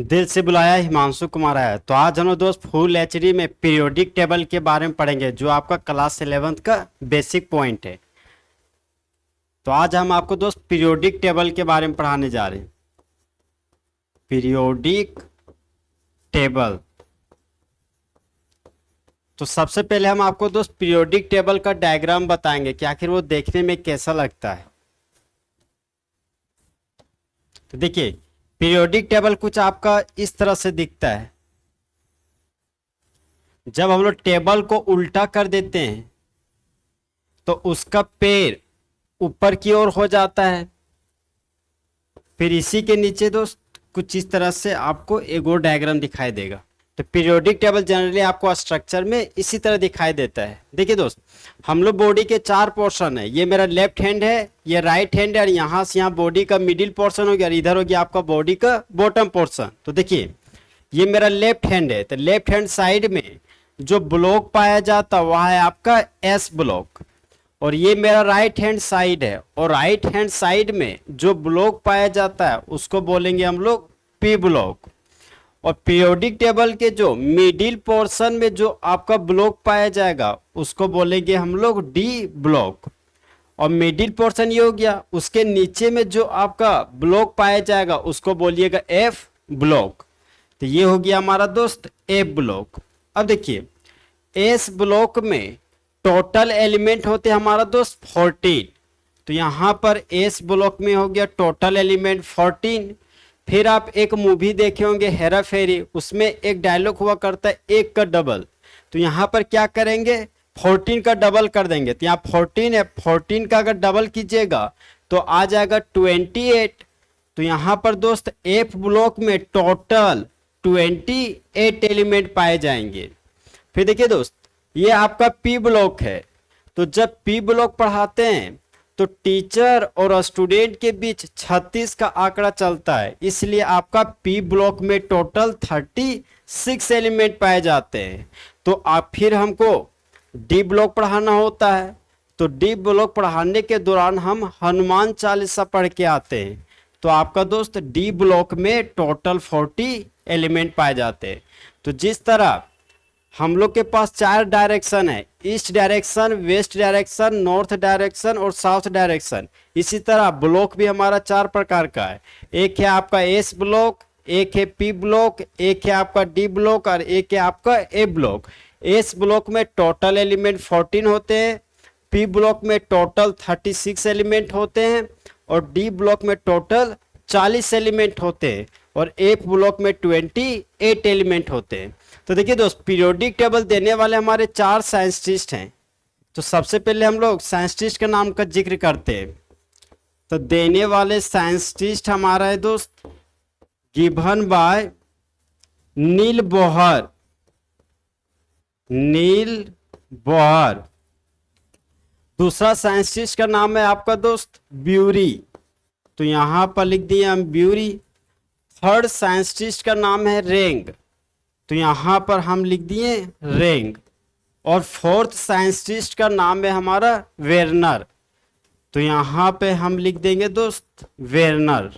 दिल से बुलाया हिमांशु कुमार आया। तो आज हम लोग दोस्त फुल एचडी में पीरियोडिक टेबल के बारे में पढ़ेंगे, जो आपका क्लास 11th का बेसिक पॉइंट है। तो आज हम आपको दोस्त पीरियोडिक टेबल के बारे में पढ़ाने जा रहे हैं। Periodic table. तो सबसे पहले हम आपको दोस्त पीरियोडिक टेबल का डायग्राम बताएंगे कि आखिर वो देखने में कैसा लगता है। तो देखिए, पीरियोडिक टेबल कुछ आपका इस तरह से दिखता है। जब हम लोग टेबल को उल्टा कर देते हैं तो उसका पैर ऊपर की ओर हो जाता है। फिर इसी के नीचे दोस्त कुछ इस तरह से आपको एक और डायग्राम दिखाई देगा। तो पीरियोडिक टेबल जनरली आपको स्ट्रक्चर में इसी तरह दिखाई देता है। देखिए दोस्त, हम लोग बॉडी के 4 पोर्शन है। ये मेरा लेफ्ट हैंड है, ये राइट हैंड है, और यहाँ से यहाँ बॉडी का मिडिल पोर्शन हो गया, और इधर हो गया आपका बॉडी का बॉटम पोर्शन। तो देखिए, ये मेरा लेफ्ट हैंड है, तो लेफ्ट हैंड साइड में जो ब्लॉक पाया जाता है वह है आपका एस ब्लॉक। और ये मेरा राइट हैंड साइड है, और राइट हैंड साइड में जो ब्लॉक पाया जाता है उसको बोलेंगे हम लोग पी ब्लॉक। और पीरियोडिक टेबल के जो मिडिल पोर्शन में जो आपका ब्लॉक पाया जाएगा उसको बोलेंगे हम लोग डी ब्लॉक। और मिडिल पोर्शन ये हो गया, उसके नीचे में जो आपका ब्लॉक पाया जाएगा उसको बोलिएगा एफ ब्लॉक। तो ये हो गया हमारा दोस्त एफ ब्लॉक। अब देखिए, एस ब्लॉक में टोटल एलिमेंट होते हैं हमारा दोस्त 14। तो यहाँ पर एस ब्लॉक में हो गया टोटल एलिमेंट 14। फिर आप एक मूवी देखे होंगे हेरा फेरी, उसमें एक डायलॉग हुआ करता है एक का डबल। तो यहाँ पर क्या करेंगे, 14 का डबल कर देंगे। तो यहाँ 14 है, 14 का अगर डबल कीजिएगा तो आ जाएगा 28। तो यहाँ पर दोस्त एफ ब्लॉक में टोटल 28 एलिमेंट पाए जाएंगे। फिर देखिए दोस्त, ये आपका पी ब्लॉक है। तो जब पी ब्लॉक पढ़ाते हैं तो टीचर और स्टूडेंट के बीच 36 का आंकड़ा चलता है, इसलिए आपका पी ब्लॉक में टोटल 36 एलिमेंट पाए जाते हैं। तो आप फिर हमको डी ब्लॉक पढ़ाना होता है। तो डी ब्लॉक पढ़ाने के दौरान हम हनुमान चालीसा पढ़ के आते हैं। तो आपका दोस्त डी ब्लॉक में टोटल 40 एलिमेंट पाए जाते हैं। तो जिस तरह हम लोग के पास 4 डायरेक्शन है, east direction, west direction, north direction और साउथ डायरेक्शन, इसी तरह ब्लॉक भी हमारा 4 प्रकार का है। एक है आपका एस ब्लॉक, एक है पी ब्लॉक, एक है आपका डी ब्लॉक, और एक है आपका ए ब्लॉक। एस ब्लॉक में टोटल एलिमेंट 14 होते हैं, पी ब्लॉक में टोटल 36 एलिमेंट होते हैं, और डी ब्लॉक में टोटल 40 एलिमेंट होते हैं, और एफ ब्लॉक में 28 एलिमेंट होते हैं। तो देखिए दोस्त, पीरियोडिक टेबल देने वाले हमारे 4 साइंटिस्ट हैं। तो सबसे पहले हम लोग साइंटिस्ट के नाम का जिक्र करते हैं। तो देने वाले साइंटिस्ट हमारा है दोस्त given by Niels Bohr. Niels Bohr. दूसरा साइंटिस्ट का नाम है आपका दोस्त ब्यूरी। तो यहां पर लिख दिए हम ब्यूरी। थर्ड साइंटिस्ट का नाम है रेंग। तो यहां पर हम लिख दिए रेंग। और फोर्थ साइंटिस्ट का नाम है हमारा वेरनर। तो यहां पे हम लिख देंगे दोस्त वेरनर।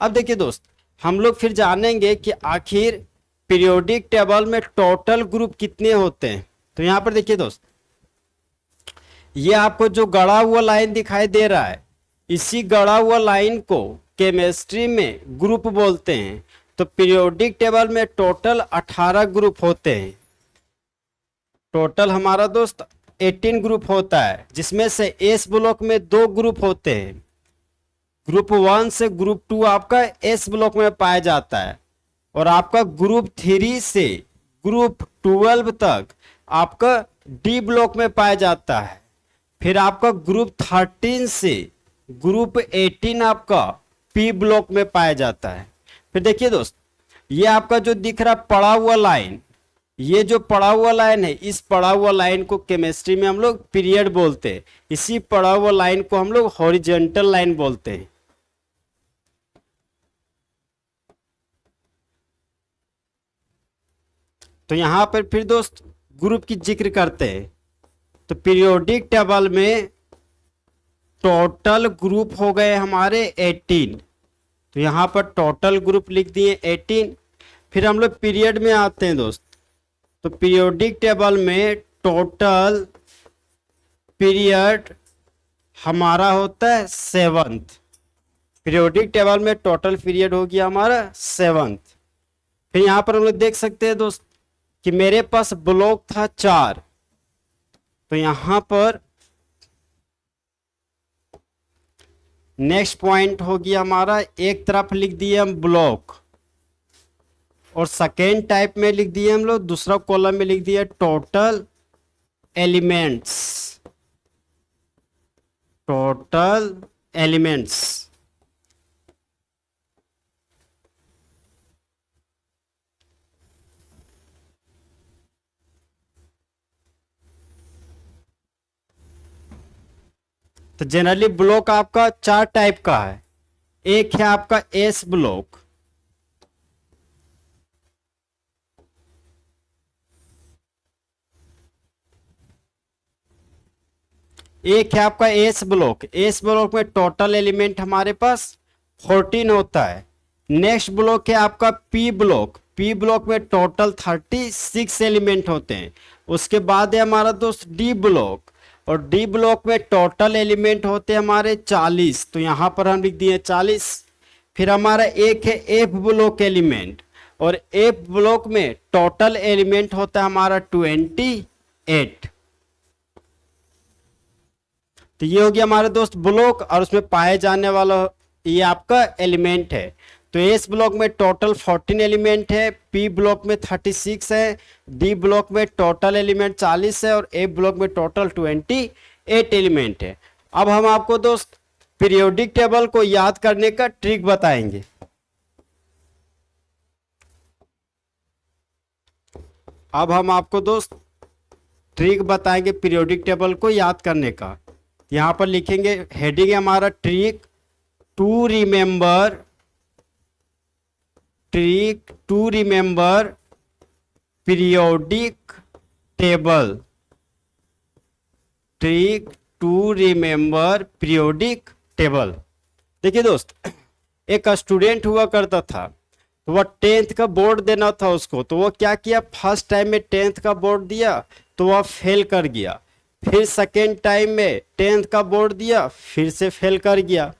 अब देखिए दोस्त, हम लोग फिर जानेंगे कि आखिर पीरियोडिक टेबल में टोटल ग्रुप कितने होते हैं। तो यहां पर देखिए दोस्त, ये आपको जो गड़ा हुआ लाइन दिखाई दे रहा है, इसी गड़ा हुआ लाइन को केमिस्ट्री में ग्रुप बोलते हैं। तो पीरियोडिक टेबल में टोटल 18 ग्रुप होते हैं। टोटल हमारा दोस्त 18 ग्रुप होता है, जिसमें से एस ब्लॉक में 2 ग्रुप होते हैं। ग्रुप 1 से ग्रुप 2 आपका एस ब्लॉक में पाया जाता है, और आपका ग्रुप 3 से ग्रुप 12 तक आपका डी ब्लॉक में पाया जाता है। फिर आपका ग्रुप 13 से ग्रुप 18 आपका पी ब्लॉक में पाया जाता है। फिर देखिए दोस्त, ये आपका जो दिख रहा पड़ा हुआ लाइन, ये जो पड़ा हुआ लाइन है, इस पड़ा हुआ लाइन को केमिस्ट्री में हम लोग पीरियड बोलते हैं। इसी पड़ा हुआ लाइन को हम लोग हॉरिजॉन्टल लाइन बोलते हैं। तो यहां पर फिर दोस्त ग्रुप की जिक्र करते हैं। तो पीरियोडिक टेबल में टोटल ग्रुप हो गए हमारे 18। तो यहाँ पर टोटल ग्रुप लिख दिए 18। फिर हम लोग पीरियड में आते हैं दोस्त। तो पीरियोडिक टेबल में टोटल पीरियड हमारा होता है 7th। पीरियोडिक टेबल में टोटल पीरियड हो गया हमारा 7th। फिर यहाँ पर हम लोग देख सकते हैं दोस्त कि मेरे पास ब्लॉक था 4। तो यहाँ पर नेक्स्ट पॉइंट हो गया हमारा, एक तरफ लिख दिए हम ब्लॉक और सेकेंड टाइप में लिख दिए हम लोग, दूसरा कॉलम में लिख दिया टोटल एलिमेंट्स। Total elements. तो जनरली ब्लॉक आपका 4 टाइप का है। एक है आपका एस ब्लॉक, एक है आपका एस ब्लॉक। एस ब्लॉक में टोटल एलिमेंट हमारे पास 14 होता है। नेक्स्ट ब्लॉक है आपका पी ब्लॉक। पी ब्लॉक में टोटल 36 एलिमेंट होते हैं। उसके बाद है हमारा दोस्त डी ब्लॉक, और डी ब्लॉक में टोटल एलिमेंट होते हैं हमारे 40। तो यहाँ पर हम लिख दिए 40। फिर हमारा एक है एफ ब्लॉक एलिमेंट, और एफ ब्लॉक में टोटल एलिमेंट होता है हमारा 28। तो ये हो गया हमारे दोस्त ब्लॉक, और उसमें पाए जाने वाला ये आपका एलिमेंट है। तो एस ब्लॉक में टोटल 14 एलिमेंट है, पी ब्लॉक में 36 है, डी ब्लॉक में टोटल एलिमेंट 40 है, और ए ब्लॉक में टोटल 28 एलिमेंट है। अब हम आपको दोस्त पीरियोडिक टेबल को याद करने का ट्रिक बताएंगे। अब हम आपको दोस्त ट्रिक बताएंगे पीरियोडिक टेबल को याद करने का। यहां पर लिखेंगे, हेडिंग है हमारा trick to remember, trick to remember periodic table, trick to remember periodic table. देखिए दोस्त, एक स्टूडेंट हुआ करता था, तो वह 10th का बोर्ड देना था उसको। तो वो क्या किया, फर्स्ट टाइम में 10th का बोर्ड दिया तो वह फेल कर गया। फिर सेकेंड टाइम में 10th का बोर्ड दिया, फिर से फेल कर गया।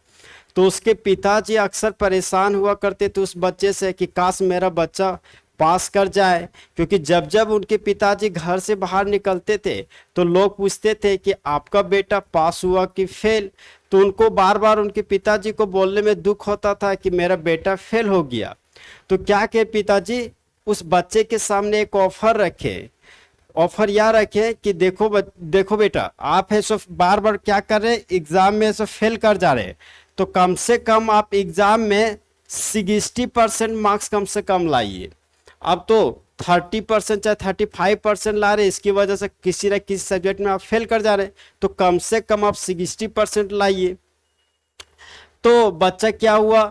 तो उसके पिताजी अक्सर परेशान हुआ करते थे उस बच्चे से कि काश मेरा बच्चा पास कर जाए, क्योंकि जब जब उनके पिताजी घर से बाहर निकलते थे तो लोग पूछते थे कि आपका बेटा पास हुआ कि फेल। तो उनको बार बार उनके पिताजी को बोलने में दुख होता था कि मेरा बेटा फेल हो गया। तो क्या किए पिताजी, उस बच्चे के सामने एक ऑफर रखे। ऑफर यह रखे कि देखो बेटा, आप है सो बार बार क्या कर रहे, एग्जाम में सो फेल कर जा रहे, तो कम से कम आप एग्जाम में 60% मार्क्स कम से कम लाइए। अब तो 30% चाहे 35% ला रहे, इसकी वजह से किसी न किसी सब्जेक्ट में आप फेल कर जा रहे, तो कम से कम आप 60% लाइए। तो बच्चा क्या हुआ,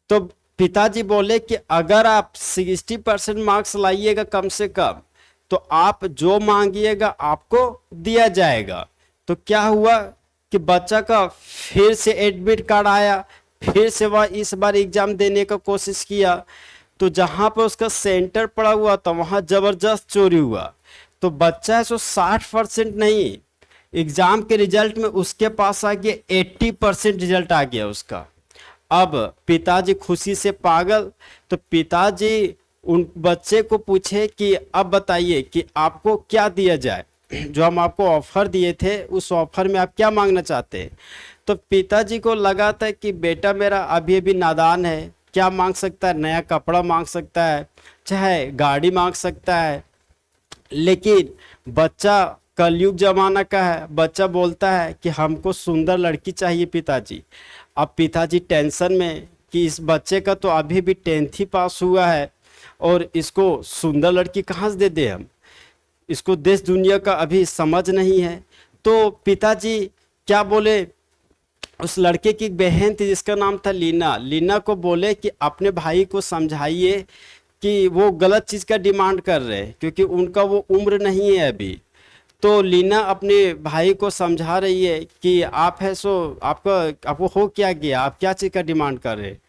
तो पिताजी बोले कि अगर आप 60% मार्क्स लाइएगा कम से कम, तो आप जो मांगिएगा आपको दिया जाएगा। तो क्या हुआ कि बच्चा का फिर से एडमिट कार्ड आया, फिर से वह इस बार एग्जाम देने का कोशिश किया। तो जहां पर उसका सेंटर पड़ा हुआ था वहां जबरदस्त चोरी हुआ। तो बच्चा है सो 60% नहीं, एग्जाम के रिजल्ट में उसके पास आ गया 80% रिजल्ट आ गया उसका। अब पिताजी खुशी से पागल। तो पिताजी उन बच्चे को पूछे कि अब बताइए कि आपको क्या दिया जाए, जो हम आपको ऑफर दिए थे उस ऑफर में आप क्या मांगना चाहते हैं। तो पिताजी को लगा था कि बेटा मेरा अभी अभी नादान है, क्या मांग सकता है, नया कपड़ा मांग सकता है, चाहे गाड़ी मांग सकता है। लेकिन बच्चा कलयुग जमाना का है, बच्चा बोलता है कि हमको सुंदर लड़की चाहिए पिताजी। अब पिताजी टेंशन में कि इस बच्चे का तो अभी भी 10th ही पास हुआ है और इसको सुंदर लड़की कहाँ से दे दे हम, इसको देश दुनिया का अभी समझ नहीं है। तो पिताजी क्या बोले, उस लड़के की बहन थी जिसका नाम था लीना, लीना को बोले कि अपने भाई को समझाइए कि वो गलत चीज़ का डिमांड कर रहे हैं, क्योंकि उनका वो उम्र नहीं है अभी। तो लीना अपने भाई को समझा रही है कि आप है सो आपको हो क्या गया, आप क्या चीज़ का डिमांड कर रहे हैं।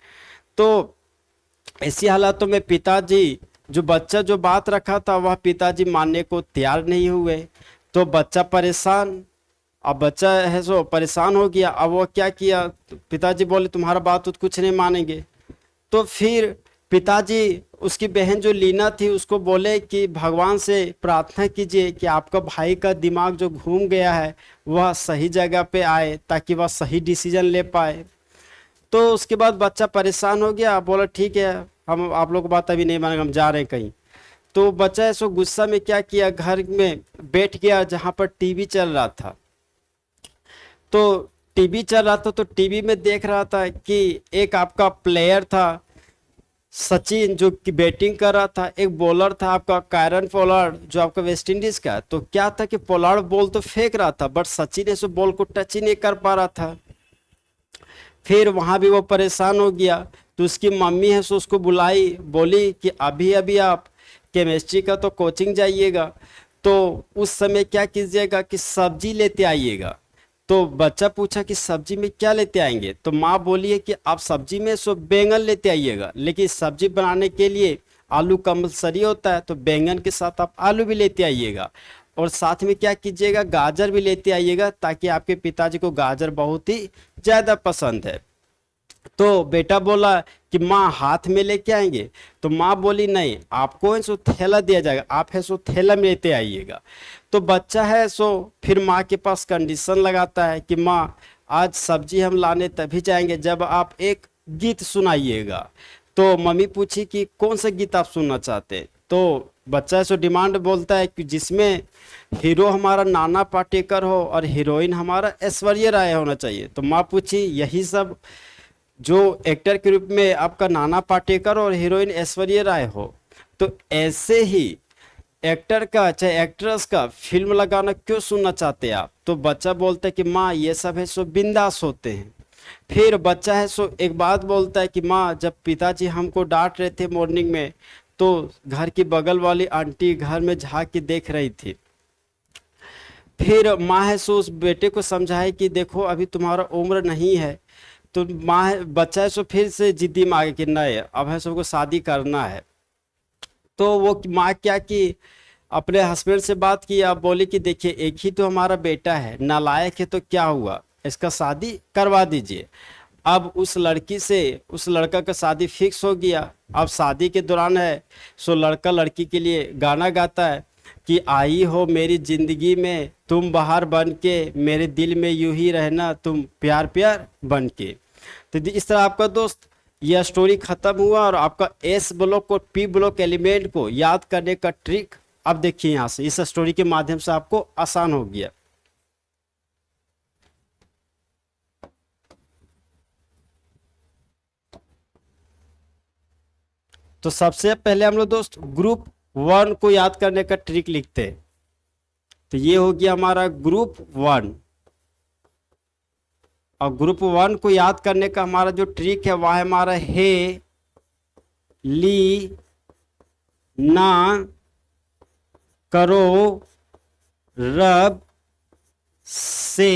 तो ऐसी हालातों में पिताजी, जो बच्चा जो बात रखा था वह पिताजी मानने को तैयार नहीं हुए। तो बच्चा परेशान, अब बच्चा है सो परेशान हो गया। अब वो क्या किया, तो पिताजी बोले तुम्हारा बात तो कुछ नहीं मानेंगे। तो फिर पिताजी उसकी बहन जो लीना थी उसको बोले कि भगवान से प्रार्थना कीजिए कि आपका भाई का दिमाग जो घूम गया है वह सही जगह पे आए, ताकि वह सही डिसीजन ले पाए। तो उसके बाद बच्चा परेशान हो गया, बोला ठीक है हम आप लोग की बात अभी नहीं मानेंगे, हम जा रहे हैं कहीं। तो बच्चा ऐसो गुस्सा में क्या किया, घर में बैठ गया जहाँ पर टीवी चल रहा था। तो टीवी चल रहा था तो टीवी में देख रहा था कि एक आपका प्लेयर था सचिन जो कि बैटिंग कर रहा था, एक बॉलर था आपका कायरन पोलार्ड जो आपका वेस्ट इंडीज का। तो क्या था कि पोलार्ड बॉल तो फेंक रहा था बट सचिन ऐसे बॉल को टच ही नहीं कर पा रहा था। फिर वहां भी वो परेशान हो गया। तो उसकी मम्मी है सो उसको बुलाई, बोली कि अभी अभी आप केमिस्ट्री का तो कोचिंग जाइएगा, तो उस समय क्या कीजिएगा कि सब्जी लेते आइएगा। तो बच्चा पूछा कि सब्जी में क्या लेते आएंगे, तो माँ बोली है कि आप सब्जी में सो बैंगन लेते आइएगा, लेकिन सब्जी बनाने के लिए आलू कंपलसरी होता है, तो बैंगन के साथ आप आलू भी लेते आइएगा, और साथ में क्या कीजिएगा गाजर भी लेते आइएगा, ताकि आपके पिताजी को गाजर बहुत ही ज़्यादा पसंद है। तो बेटा बोला कि माँ हाथ में लेके आएंगे, तो माँ बोली नहीं आपको है सो थैला दिया जाएगा, आप है सो थैला में लेते आइएगा। तो बच्चा है सो फिर माँ के पास कंडीशन लगाता है कि माँ आज सब्जी हम लाने तभी जाएंगे जब आप एक गीत सुनाइएगा। तो मम्मी पूछी कि कौन सा गीत आप सुनना चाहते हैं। तो बच्चा है सो डिमांड बोलता है कि जिसमें हीरो हमारा नाना पाटेकर हो और हीरोइन हमारा ऐश्वर्या राय होना चाहिए। तो माँ पूछी यही सब जो एक्टर के रूप में आपका नाना पाटेकर और हीरोइन ऐश्वर्या राय हो, तो ऐसे ही एक्टर का चाहे एक्ट्रेस का फिल्म लगाना क्यों सुनना चाहते हैं आप। तो बच्चा बोलता है कि माँ ये सब है सो बिंदास होते हैं। फिर बच्चा है सो एक बात बोलता है कि माँ जब पिताजी हमको डांट रहे थे मॉर्निंग में, तो घर की बगल वाली आंटी घर में झांक के देख रही थी। फिर माँ है सो उस बेटे को समझाए कि देखो अभी तुम्हारा उम्र नहीं है। तो माँ बच्चा है सो फिर से जिद्दी में आ गया कि नहीं अब है सबको शादी करना है। तो वो माँ क्या कि अपने हस्बैंड से बात की, आप बोली कि देखिए एक ही तो हमारा बेटा है, नालायक है तो क्या हुआ, इसका शादी करवा दीजिए। अब उस लड़की से उस लड़का का शादी फिक्स हो गया। अब शादी के दौरान है सो लड़का लड़की के लिए गाना गाता है कि आई हो मेरी जिंदगी में तुम बाहर बन के, मेरे दिल में यूं ही रहना तुम प्यार प्यार बन के। तो इस तरह आपका दोस्त यह स्टोरी खत्म हुआ, और आपका एस ब्लॉक और पी ब्लॉक एलिमेंट को याद करने का ट्रिक अब देखिए यहाँ से इस स्टोरी के माध्यम से आपको आसान हो गया। तो सबसे पहले हम लोग दोस्त ग्रुप वन को याद करने का ट्रिक लिखते हैं। तो ये हो गया हमारा ग्रुप वन, और ग्रुप वन को याद करने का हमारा जो ट्रिक है वह है हमारा हे ली ना करो रब से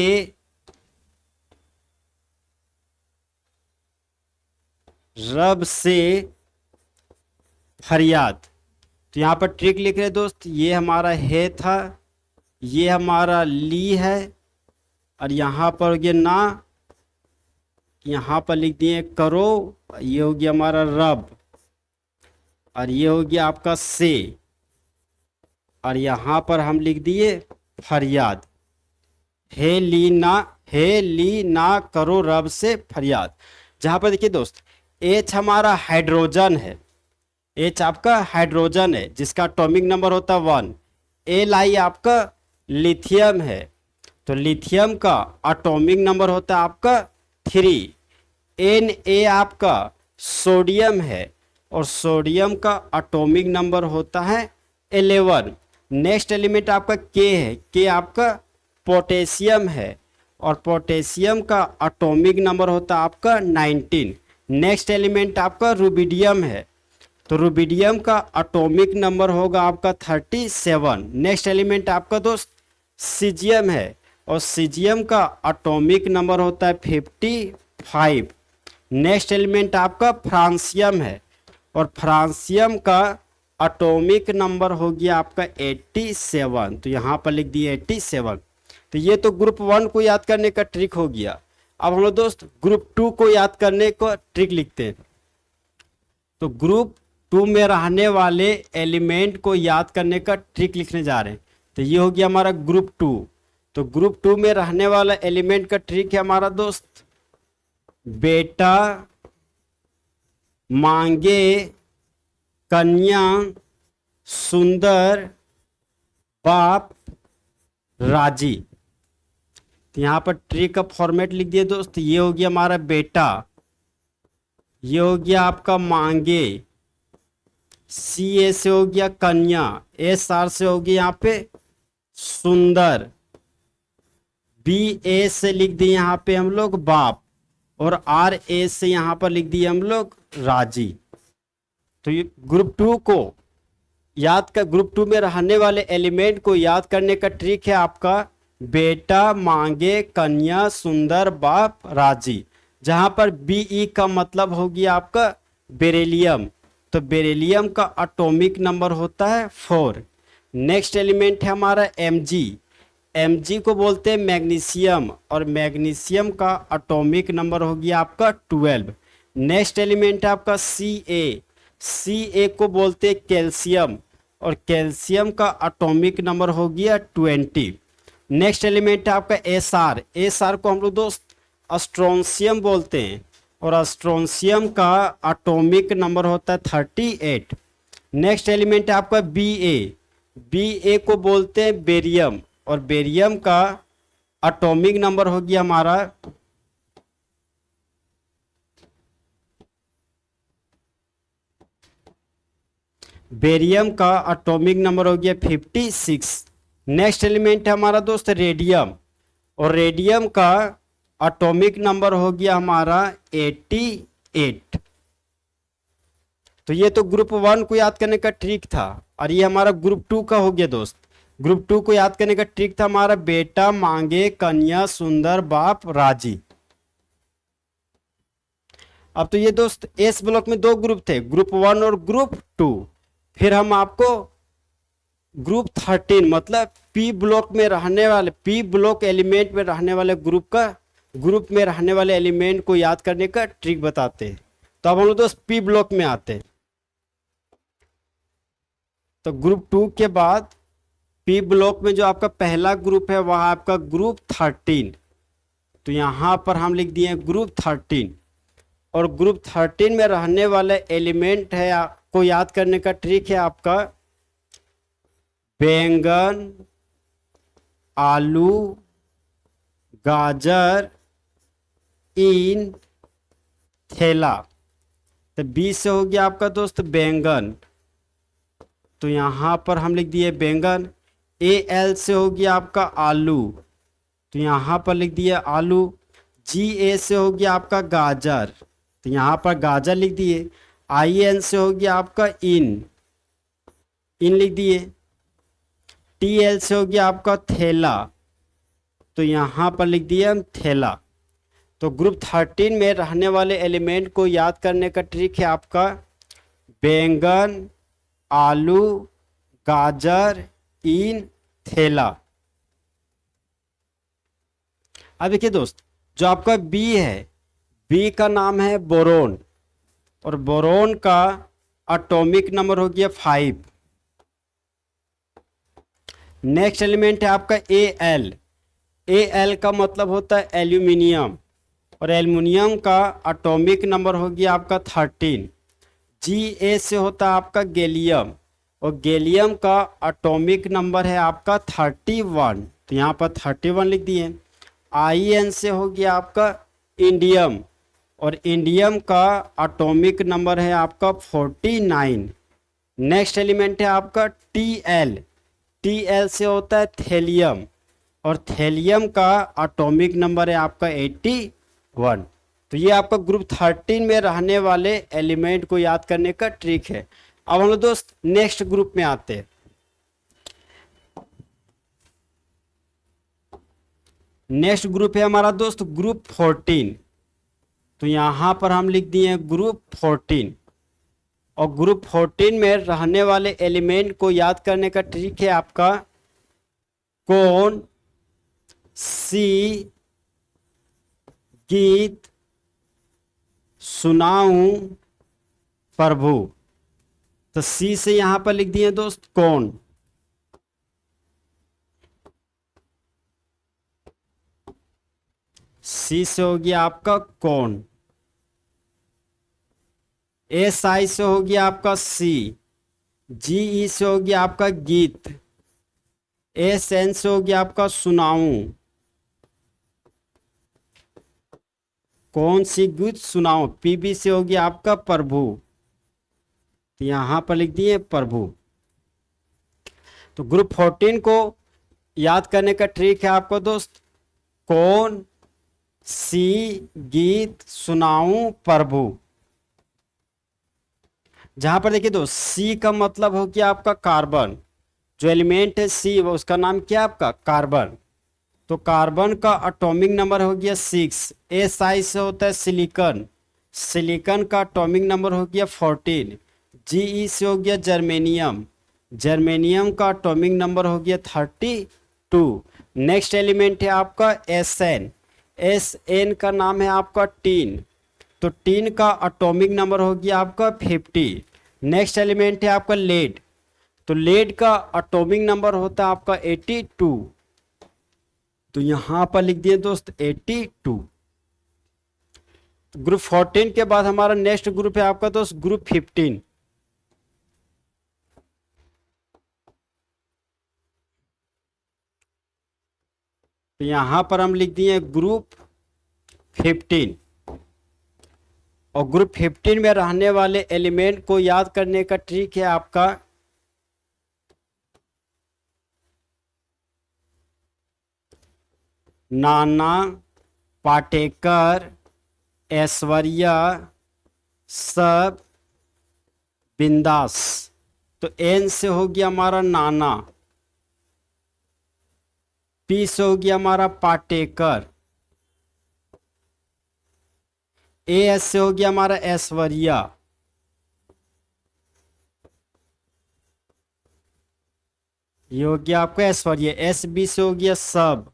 फरियाद। तो यहाँ पर ट्रिक लिख रहे दोस्त, ये हमारा है था, ये हमारा ली है, और यहाँ पर ये ना, यहाँ पर लिख दिए करो, ये हो गया हमारा रब, और ये हो गया आपका से, और यहाँ पर हम लिख दिए फरियाद। हे ली ना करो रब से फरियाद। जहाँ पर देखिए दोस्त एच हमारा हाइड्रोजन है, एच आपका हाइड्रोजन है जिसका एटॉमिक नंबर होता है 1। एल आई आपका लिथियम है, तो लिथियम का एटॉमिक नंबर होता है आपका 3। एन ए आपका सोडियम है, और सोडियम का एटॉमिक नंबर होता है 11। नेक्स्ट एलिमेंट आपका के है, के आपका पोटेशियम है, और पोटेशियम का एटॉमिक नंबर होता है आपका 19। नेक्स्ट एलिमेंट आपका रुबिडियम है, तो रुबिडियम का एटॉमिक नंबर होगा आपका 37। नेक्स्ट एलिमेंट आपका दोस्त सीजियम है, और सीजियम का एटॉमिक नंबर होता है 55। नेक्स्ट एलिमेंट आपका फ्रांसियम है, और फ्रांसियम का एटॉमिक नंबर हो गया आपका 87, तो यहाँ पर लिख दिए 87। तो ये तो ग्रुप 1 को याद करने का ट्रिक हो गया। अब हम लोग दोस्त ग्रुप 2 को याद करने को ट्रिक लिखते हैं। तो ग्रुप 2 में रहने वाले एलिमेंट को याद करने का ट्रिक लिखने जा रहे हैं। तो ये हो गया हमारा ग्रुप 2। तो ग्रुप 2 में रहने वाला एलिमेंट का ट्रिक है हमारा दोस्त, बेटा मांगे कन्या सुंदर बाप राजी। तो यहाँ पर ट्री का फॉर्मेट लिख दिए दोस्त। ये हो गया हमारा बेटा, ये हो गया आपका मांगे, सी ए से हो गया कन्या, एस आर से हो गया यहाँ पे सुंदर, बी ए से लिख दिए यहाँ पे हम लोग बाप, और आर ए से यहाँ पर लिख दिए हम लोग राजी। तो ये ग्रुप 2 को याद कर, ग्रुप 2 में रहने वाले एलिमेंट को याद करने का ट्रिक है आपका बेटा मांगे कन्या सुंदर बाप राजी, जहां पर बीई का मतलब हो गया आपका बेरिलियम। तो बेरिलियम का एटॉमिक नंबर होता है 4। नेक्स्ट एलिमेंट है हमारा एमजी। एमजी को बोलते हैं मैग्नीशियम, और मैग्नीशियम का एटॉमिक नंबर हो गया आपका 12। नेक्स्ट एलिमेंट है आपका सी ए। सी ए को बोलते हैं कैल्शियम, और कैल्शियम का एटॉमिक नंबर हो गया 20। नेक्स्ट एलिमेंट है आपका एस आर। एस आर को हम लोग दोस्त स्ट्रोंशियम बोलते हैं, और स्ट्रोंशियम का एटॉमिक नंबर होता है 38। नेक्स्ट एलिमेंट है आपका बी ए। बी ए को बोलते हैं बेरियम, और बेरियम का एटॉमिक नंबर हो गया हमारा बेरियम का एटॉमिक नंबर हो गया 56। नेक्स्ट एलिमेंट है हमारा दोस्त रेडियम, और रेडियम का एटॉमिक नंबर हो गया हमारा 88। तो ये तो ग्रुप 1 को याद करने का ट्रिक था, और ये हमारा ग्रुप 2 का हो गया दोस्त। ग्रुप 2 को याद करने का ट्रिक था हमारा बेटा मांगे कन्या सुंदर बाप राजी। अब तो ये दोस्त एस ब्लॉक में 2 ग्रुप थे, ग्रुप 1 और ग्रुप 2। फिर हम आपको ग्रुप 13 मतलब पी ब्लॉक में रहने वाले, पी ब्लॉक एलिमेंट में रहने वाले ग्रुप में रहने वाले एलिमेंट को याद करने का ट्रिक बताते हैं। तो अब हम लोग दोस्त पी ब्लॉक में आते हैं। तो ग्रुप 2 के बाद पी ब्लॉक में जो आपका पहला ग्रुप है वह आपका ग्रुप 13। तो यहां पर हम लिख दिए ग्रुप 13, और ग्रुप 13 में रहने वाले एलिमेंट है को याद करने का ट्रिक है आपका बैंगन, आलू, गाजर, इन, थैला। तो बी से हो गया आपका दोस्त बैंगन, तो यहाँ पर हम लिख दिए बैंगन। ए एल से हो गया आपका आलू, तो यहाँ पर लिख दिए आलू। जी ए से हो गया आपका गाजर, तो यहाँ पर गाजर लिख दिए। आई एन से हो गया आपका इन लिख दिए। टी एल से हो गया आपका थैला, तो यहाँ पर लिख दिया हम थैला। तो ग्रुप 13 में रहने वाले एलिमेंट को याद करने का ट्रिक है आपका बैंगन, आलू, गाजर, इन, थैला। अब देखिए दोस्त, जो आपका बी है, बी का नाम है बोरोन, और बोरोन का एटॉमिक नंबर हो गया 5। नेक्स्ट एलिमेंट है आपका ए एल। ए एल का मतलब होता है एल्यूमिनियम, और एल्यूमिनियम का एटॉमिक नंबर हो गया आपका 13। जी ए से होता है आपका गैलियम, और गैलियम का एटॉमिक नंबर है आपका 31, तो यहाँ पर 31 लिख दिए। आई एन से हो गया आपका इंडियम, और इंडियम का एटॉमिक नंबर है आपका 49। नेक्स्ट एलिमेंट है आपका टी एल। टी एल से होता है थेलियम, और थेलियम का एटॉमिक नंबर है आपका 81। तो ये आपका ग्रुप 13 में रहने वाले एलिमेंट को याद करने का ट्रिक है। अब हम लोग दोस्त नेक्स्ट ग्रुप में आते हैं। नेक्स्ट ग्रुप है हमारा दोस्त ग्रुप 14। तो यहाँ पर हम लिख दिए ग्रुप 14। और ग्रुप 14 में रहने वाले एलिमेंट को याद करने का ट्रिक है आपका कौन सी गीत सुनाऊं प्रभु। तो सी से यहां पर लिख दिए दोस्त कौन। सी से हो गया आपका कौन। एस आई से हो गया आपका सी। जी ई से हो गया आपका गीत। एस एन से हो गया आपका सुनाऊं। कौन सी गीत सुनाऊं। पीबी से हो गया आपका प्रभु। तो यहां पर लिख दिए प्रभु। तो ग्रुप 14 को याद करने का ट्रिक है आपको दोस्त कौन सी गीत सुनाऊं प्रभु। जहां पर देखिए दोस्त सी का मतलब हो गया आपका कार्बन। जो एलिमेंट है सी वो उसका नाम क्या है आपका कार्बन। तो कार्बन का एटॉमिक नंबर हो गया 6। एस आई से होता है सिलिकॉन। सिलिकॉन का एटॉमिक नंबर हो गया 14। जी ई से हो गया जर्मेनियम। जर्मेनियम का एटॉमिक नंबर हो गया 32। नेक्स्ट एलिमेंट है आपका एस एन। एस एन का नाम है आपका टीन। तो टीन का एटॉमिक नंबर हो गया आपका 50। नेक्स्ट एलिमेंट है आपका लेड। तो लेड का एटॉमिक नंबर होता है आपका 82। तो यहां पर लिख दिए दोस्त 82। ग्रुप 14 के बाद हमारा नेक्स्ट ग्रुप है आपका दोस्त ग्रुप 15। तो यहां पर हम लिख दिए ग्रुप 15। और ग्रुप 15 में रहने वाले एलिमेंट को याद करने का ट्रिक है आपका नाना पाटेकर ऐश्वर्या सब बिंदास। तो एन से हो गया हमारा नाना। पी से हो गया हमारा पाटेकर। ए एस से हो गया हमारा ऐश्वर्या। ये हो गया आपका ऐश्वर्या। एस बी से हो गया सब।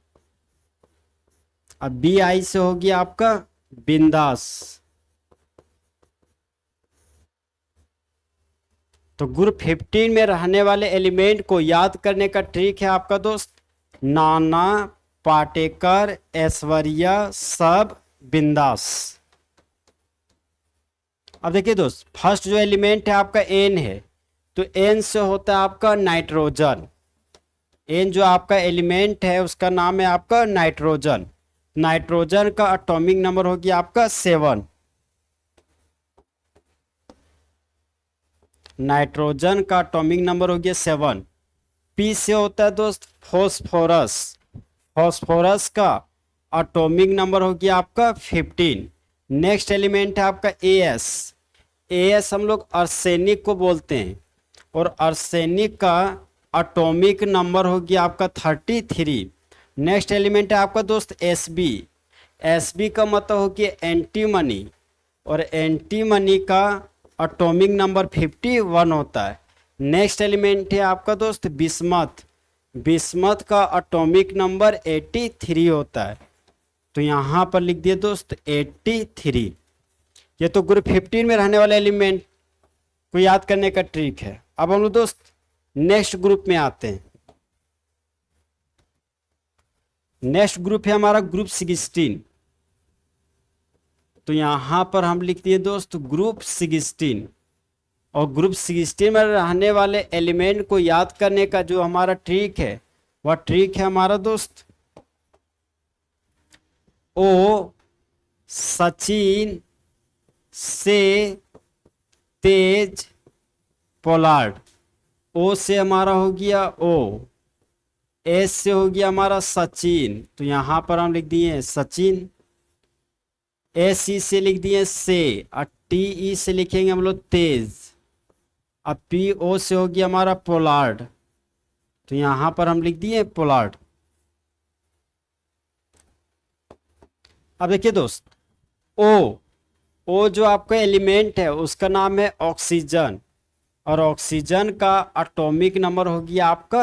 अब बी आई से हो गया आपका बिंदास। तो ग्रुप 15 में रहने वाले एलिमेंट को याद करने का ट्रिक है आपका दोस्त नाना पाटेकर ऐश्वर्या सब बिंदास। अब देखिए दोस्त फर्स्ट जो एलिमेंट है आपका एन है। तो एन से होता है आपका नाइट्रोजन। एन जो आपका एलिमेंट है उसका नाम है आपका नाइट्रोजन। नाइट्रोजन का एटॉमिक नंबर हो गया आपका 7। नाइट्रोजन का एटॉमिक नंबर हो गया 7। पी से होता है दोस्त फॉस्फोरस। फॉस्फोरस का एटॉमिक नंबर हो गया आपका 15। नेक्स्ट एलिमेंट है आपका एस। एस हम लोग आर्सेनिक को बोलते हैं। और आर्सेनिक का एटॉमिक नंबर हो गया आपका 33। नेक्स्ट एलिमेंट है आपका दोस्त एस बी। एस बी का मतलब हो गया एंटीमनी। और एंटीमनी का एटॉमिक नंबर 51 होता है। नेक्स्ट एलिमेंट है आपका दोस्त बिस्मथ। बिस्मथ का एटॉमिक नंबर 83 होता है। तो यहाँ पर लिख दिए दोस्त 83। ये तो ग्रुप 15 में रहने वाले एलिमेंट को याद करने का ट्रिक है। अब हम लोग दोस्त नेक्स्ट ग्रुप में आते हैं। नेक्स्ट ग्रुप है हमारा ग्रुप 16। तो यहां पर हम लिख दिए दोस्त ग्रुप 16। और ग्रुप 16 में रहने वाले एलिमेंट को याद करने का जो हमारा ट्रिक है वह ट्रिक है हमारा दोस्त ओ सचिन से तेज पोलार्ड। ओ से हमारा हो गया ओ। एस से हो गया हमारा सचिन। तो यहां पर हम लिख दिए सचिन। एस ई से लिख दिए से। और टी ई से लिखेंगे हम लोग तेज। अब पी ओ से हो गया हमारा पोलार्ड। तो यहां पर हम लिख दिए पोलार्ड। अब देखिए दोस्त ओ वो जो आपका एलिमेंट है उसका नाम है ऑक्सीजन, और ऑक्सीजन का एटॉमिक नंबर हो गया आपका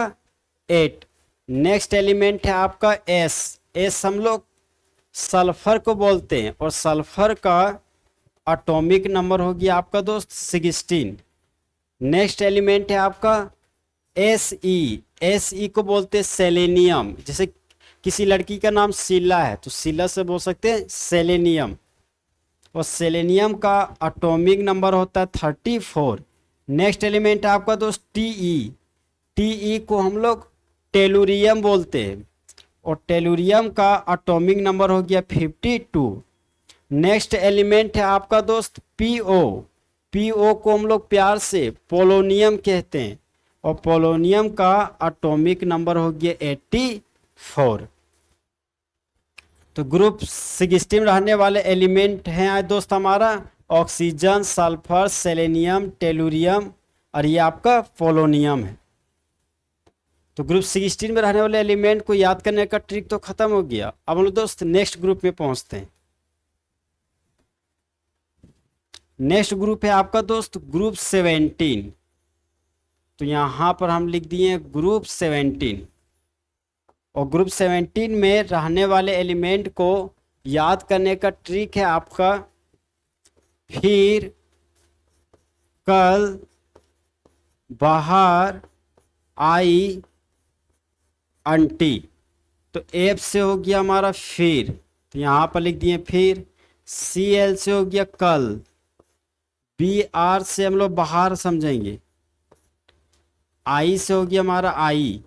8। नेक्स्ट एलिमेंट है आपका एस। एस हम लोग सल्फर को बोलते हैं, और सल्फर का एटॉमिक नंबर हो गया आपका दोस्त 16। नेक्स्ट एलिमेंट है आपका एस ई। एस ई को बोलते हैं सेलेनियम। जैसे किसी लड़की का नाम शीला है तो शीला से बोल सकते हैं सेलेनियम, और सेलेनियम का एटॉमिक नंबर होता है 34। नेक्स्ट एलिमेंट है आपका दोस्त टी ई। टी ई को हम लोग टेलुरियम बोलते हैं, और टेलुरियम का एटॉमिक नंबर हो गया 52। नेक्स्ट एलिमेंट है आपका दोस्त पीओ। पीओ को हम लोग प्यार से पोलोनियम कहते हैं, और पोलोनियम का एटॉमिक नंबर हो गया 84। तो ग्रुप 16 रहने वाले एलिमेंट हैं आज दोस्त हमारा ऑक्सीजन, सल्फर, सेलेनियम, टेलुरियम, और ये आपका पोलोनियम है। तो ग्रुप 16 में रहने वाले एलिमेंट को याद करने का ट्रिक तो खत्म हो गया। अब हम लोग दोस्त नेक्स्ट ग्रुप में पहुंचते हैं। नेक्स्ट ग्रुप है आपका दोस्त ग्रुप 17। तो यहां पर हम लिख दिए ग्रुप 17, और ग्रुप 17 में रहने वाले एलिमेंट को याद करने का ट्रिक है आपका फिर, कल, बाहर, आई, अंटी। तो एफ से हो गया हमारा फिर, तो यहाँ पर लिख दिए फिर। सी एल से हो गया कल, बी आर से हम लोग बाहर समझेंगे, आई से हो गया हमारा आई,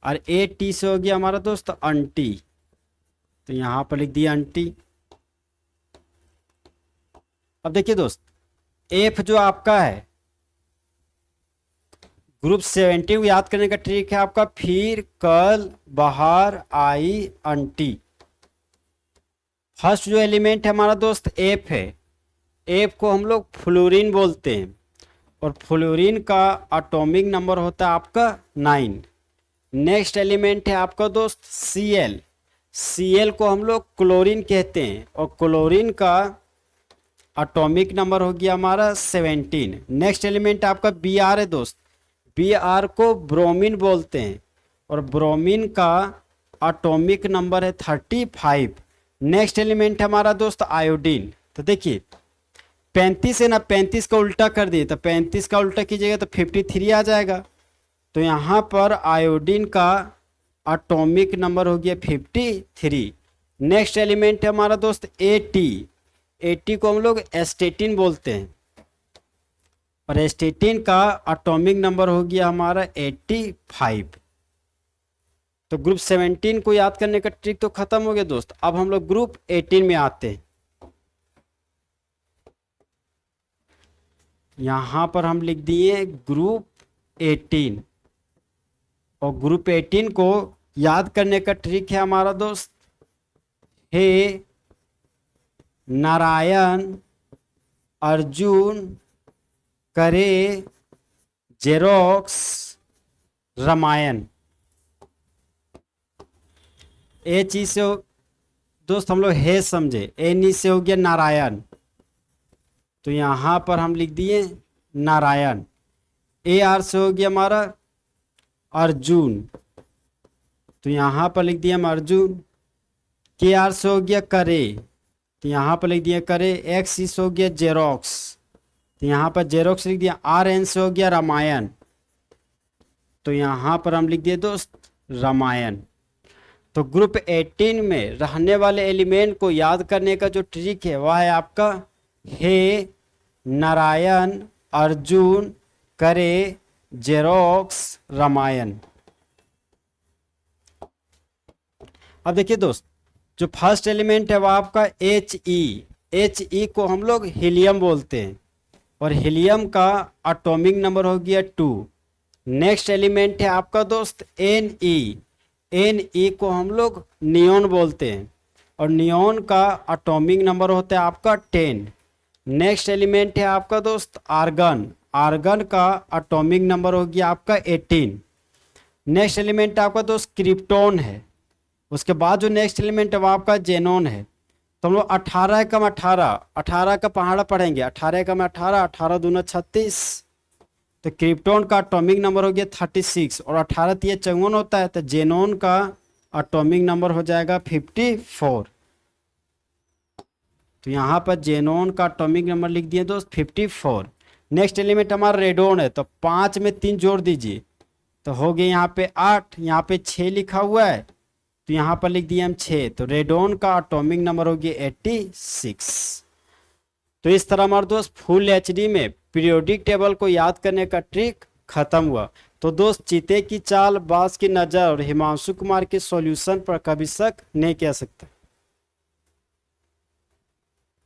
और ए टी से हो गया हमारा दोस्त अंटी। तो यहां पर लिख दिया अंटी। अब देखिए दोस्त, एफ जो आपका है ग्रुप 17 को याद करने का ट्रिक है आपका फिर, कल, बाहर, आई, अंटी। फर्स्ट जो एलिमेंट है हमारा दोस्त एफ है। एफ को हम लोग फ्लोरीन बोलते हैं, और फ्लोरीन का एटॉमिक नंबर होता है आपका 9। नेक्स्ट एलिमेंट है आपका दोस्त सी एल। सी एल को हम लोग क्लोरीन कहते हैं, और क्लोरीन का एटॉमिक नंबर हो गया हमारा 17। नेक्स्ट एलिमेंट आपका बी आर है दोस्त। बी आर को ब्रोमीन बोलते हैं, और ब्रोमीन का एटॉमिक नंबर है 35। नेक्स्ट एलिमेंट हमारा दोस्त आयोडीन। तो देखिए 35 है ना, 35 का उल्टा कर दिए, तो 35 का उल्टा कीजिएगा तो 53 आ जाएगा। तो यहाँ पर आयोडीन का एटॉमिक नंबर हो गया 53। नेक्स्ट एलिमेंट है हमारा दोस्त एटी। एटी को हम लोग एस्टेटिन बोलते हैं, और एस्टेटिन का एटॉमिक नंबर हो गया हमारा 85। तो ग्रुप 17 को याद करने का ट्रिक तो खत्म हो गया दोस्त। अब हम लोग ग्रुप 18 में आते हैं। यहां पर हम लिख दिए ग्रुप 18, और ग्रुप 18 को याद करने का ट्रिक है हमारा दोस्त हे नारायण, अर्जुन, करे, जेरोक्स, रामायण। ए चीज से दोस्त हम लोग हे समझे, ए नी से हो गया नारायण, तो यहां पर हम लिख दिए नारायण। ए आर से हो गया हमारा अर्जुन, तो यहां पर लिख दिया हम अर्जुन। के आर से हो गया करे, तो यहां पर लिख दिया करे। एक्स ई से हो गया जेरोक्स, तो यहां पर जेरोक्स लिख दिया। आर एन से हो गया रामायण, तो यहां पर हम लिख दिए दोस्त रामायण। तो ग्रुप 18 में रहने वाले एलिमेंट को याद करने का जो ट्रिक है वह है आपका हे नारायण, अर्जुन, करे, जेरोक्स, रामायण। अब देखिए दोस्त, जो फर्स्ट एलिमेंट है वह आपका एच ई। एच ई को हम लोग हीलियम बोलते हैं, और हीलियम का एटॉमिक नंबर हो गया 2। नेक्स्ट एलिमेंट है आपका दोस्त एन ई। एन ई को हम लोग नियोन बोलते हैं, और नियोन का एटॉमिक नंबर होता है आपका 10। नेक्स्ट एलिमेंट है आपका दोस्त आर्गन। आर्गन का एटॉमिक नंबर हो गया आपका 18। नेक्स्ट एलिमेंट आपका दोस्त क्रिप्टोन है। उसके बाद जो नेक्स्ट एलिमेंट है वो आपका जेनोन है। तो हम लोग 18 18 का पहाड़ा पढ़ेंगे। 18 18 दूना 36। तो क्रिप्टॉन का एटॉमिक नंबर हो गया 36 और 18 तिया 54 होता है, तो जेनॉन का एटॉमिक नंबर हो जाएगा 54। तो यहाँ पर जेनॉन का एटॉमिक नंबर लिख दिए दोस्त 54। नेक्स्ट एलिमेंट हमारा रेडोन है, तो 5 में 3 जोड़ दीजिए तो हो गया यहाँ पे 8, यहाँ पे 6 लिखा हुआ है तो यहाँ पर लिख दिए हम 6। तो रेडोन का एटॉमिक नंबर हो गया 86। तो इस तरह हमारे दोस्त फुल एचडी में पीरियोडिक टेबल को याद करने का ट्रिक खत्म हुआ। तो दोस्त चीते की चाल, बास की नज़र और हिमांशु कुमार के सॉल्यूशन पर कभी शक नहीं किया सकता।